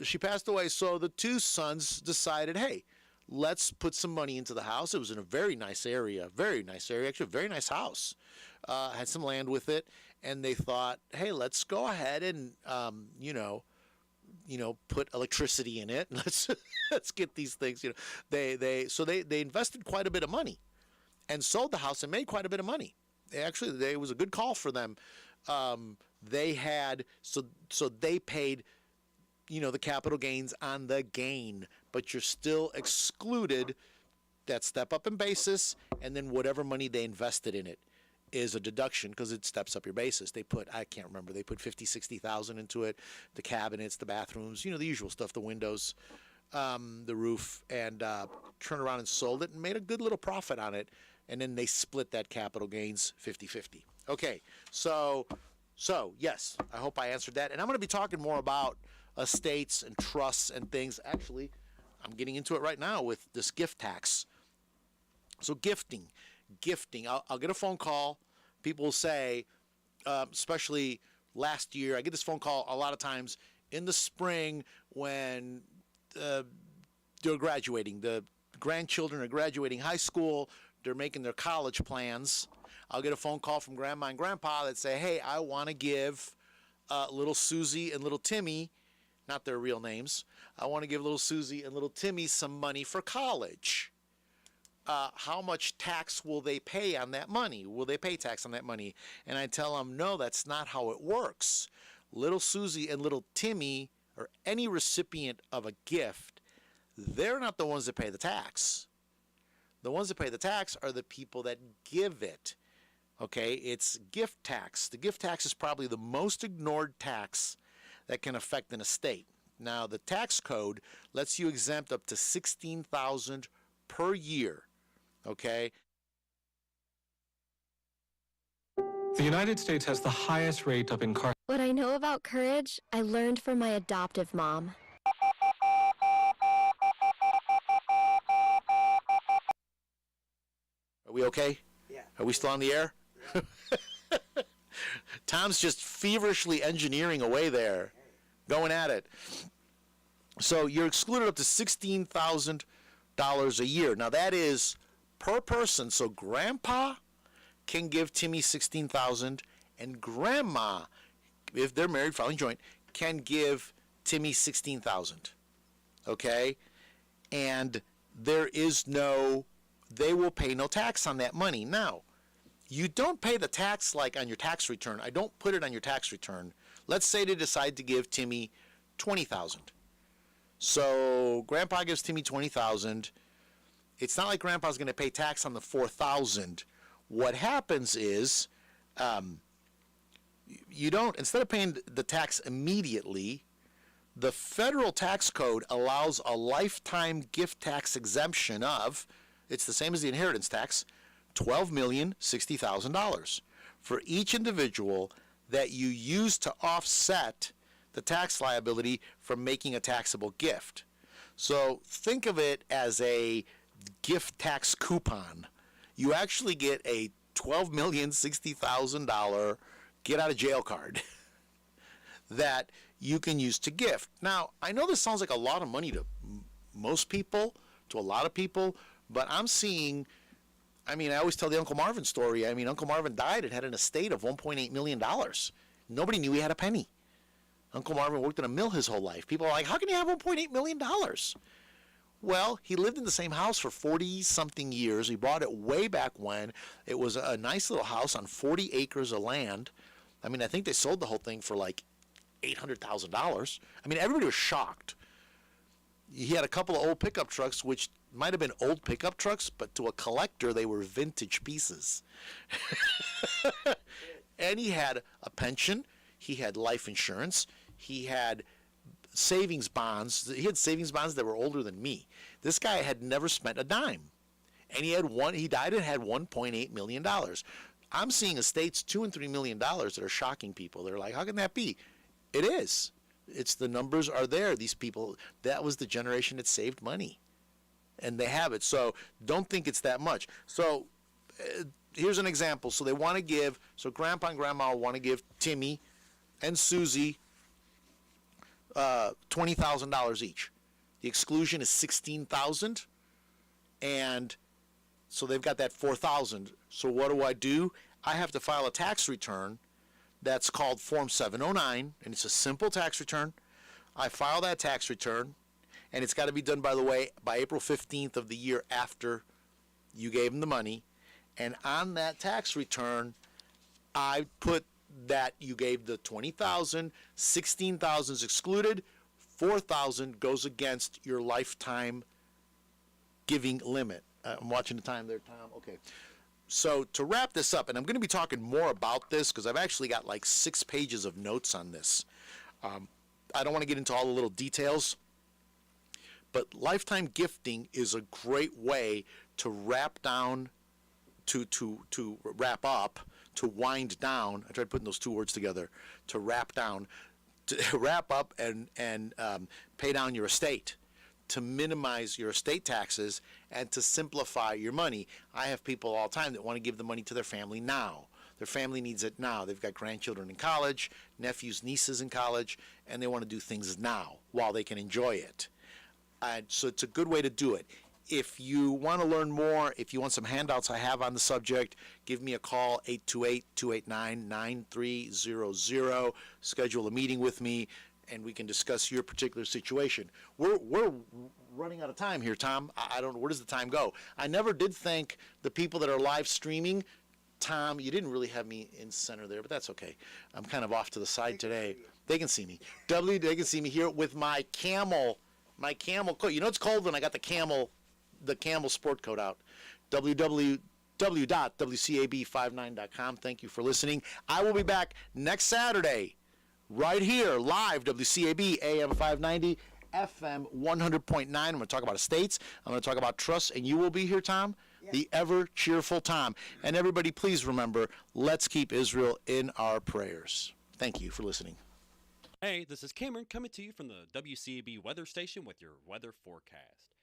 she passed away. So the 2 sons decided, hey, let's put some money into the house. It was in a very nice area, actually a very nice house. Had some land with it, and they thought, hey, let's go ahead and, put electricity in it. Let's get these things. They invested quite a bit of money, and sold the house and made quite a bit of money. It was a good call for them. They paid, the capital gains on the gain, but you're still excluded that step up in basis, and then whatever money they invested in it is a deduction because it steps up your basis. They put 50, 60,000 into it, the cabinets, the bathrooms, the usual stuff, the windows, the roof, and turned around and sold it and made a good little profit on it, and then they split that capital gains 50-50. Okay, so yes, I hope I answered that, and I'm going to be talking more about estates and trusts and things. Actually, I'm getting into it right now with this gift tax. So gifting. I'll get a phone call. People will say, especially last year, I get this phone call a lot of times in the spring when they're graduating. The grandchildren are graduating high school. They're making their college plans. I'll get a phone call from Grandma and Grandpa that say, hey, I want to give little Susie and little Timmy, not their real names, I want to give little Susie and little Timmy some money for college. How much tax will they pay on that money? Will they pay tax on that money? And I tell them, no, that's not how it works. Little Susie and little Timmy, or any recipient of a gift, they're not the ones that pay the tax. The ones that pay the tax are the people that give it. Okay, it's gift tax. The gift tax is probably the most ignored tax that can affect an estate. Now, the tax code lets you exempt up to $16,000 per year. Okay. The United States has the highest rate of incarceration. What I know about courage, I learned from my adoptive mom. Are we okay? Yeah. Are we still on the air? Yeah. Tom's just feverishly engineering away there, going at it. So you're excluded up to $16,000 a year. Now that is per person. So Grandpa can give Timmy $16,000, and Grandma, if they're married, filing joint, can give Timmy $16,000. Okay, and they will pay no tax on that money. Now, you don't pay the tax like on your tax return. I don't put it on your tax return. Let's say they decide to give Timmy $20,000. So Grandpa gives Timmy $20,000. It's not like Grandpa's going to pay tax on the $4,000. What happens is, instead of paying the tax immediately, the federal tax code allows a lifetime gift tax exemption of, it's the same as the inheritance tax, $12,060,000 for each individual that you use to offset the tax liability from making a taxable gift. So think of it as a gift tax coupon. You actually get a $12,060,000 get out of jail card that you can use to gift. Now, I know this sounds like a lot of money to most people, to a lot of people, but I'm seeing, I mean, I always tell the Uncle Marvin story. I mean, Uncle Marvin died and had an estate of $1.8 million. Nobody knew he had a penny. Uncle Marvin worked in a mill his whole life. People are like, how can you have $1.8 million? Well, he lived in the same house for 40-something years. He bought it way back when. It was a nice little house on 40 acres of land. I mean, I think they sold the whole thing for like $800,000. I mean, everybody was shocked. He had a couple of old pickup trucks, which might have been old pickup trucks, but to a collector, they were vintage pieces. And he had a pension. He had life insurance. He had savings bonds. He had savings bonds that were older than me. This guy had never spent a dime. And he died and had $1.8 million. I'm seeing estates $2 and $3 million that are shocking people. They're like, how can that be? It is. It's the numbers are there. These people, that was the generation that saved money. And they have it. So don't think it's that much. So here's an example. So they want to give, so Grandpa and Grandma want to give Timmy and Susie $20,000 each. The exclusion is $16,000, and so they've got that $4,000. So what do? I have to file a tax return that's called Form 709, and it's a simple tax return. I file that tax return, and it's got to be done, by the way, by April 15th of the year after you gave them the money. And on that tax return, I put that you gave the $20,000, $16,000 is excluded, $4,000 goes against your lifetime giving limit. I'm watching the time there, Tom. Okay. So to wrap this up, and I'm going to be talking more about this because I've actually got like 6 pages of notes on this. I don't want to get into all the little details, but lifetime gifting is a great way to wrap down, to wrap up, to wind down. I tried putting those 2 words together. To wrap down, to wrap up and pay down your estate, to minimize your estate taxes, and to simplify your money. I have people all the time that want to give the money to their family now. Their family needs it now. They've got grandchildren in college, nephews, nieces in college, and they want to do things now while they can enjoy it. So it's a good way to do it. If you want to learn more, if you want some handouts I have on the subject, give me a call, 828-289-9300. Schedule a meeting with me, and we can discuss your particular situation. We're running out of time here, Tom. I don't know, where does the time go? I never did thank the people that are live streaming. Tom, you didn't really have me in center there, but that's okay. I'm kind of off to the side today. They can see me. They can see me here with my camel coat. You know it's cold when I got the camel sport coat out. www.wcab59.com. Thank you for listening. I will be back next Saturday, right here, live, WCAB, AM 590, FM 100.9. I'm going to talk about estates. I'm going to talk about trusts, and you will be here, Tom? Yes. The ever-cheerful Tom. And everybody, please remember, let's keep Israel in our prayers. Thank you for listening. Hey, this is Cameron coming to you from the WCAB weather station with your weather forecast.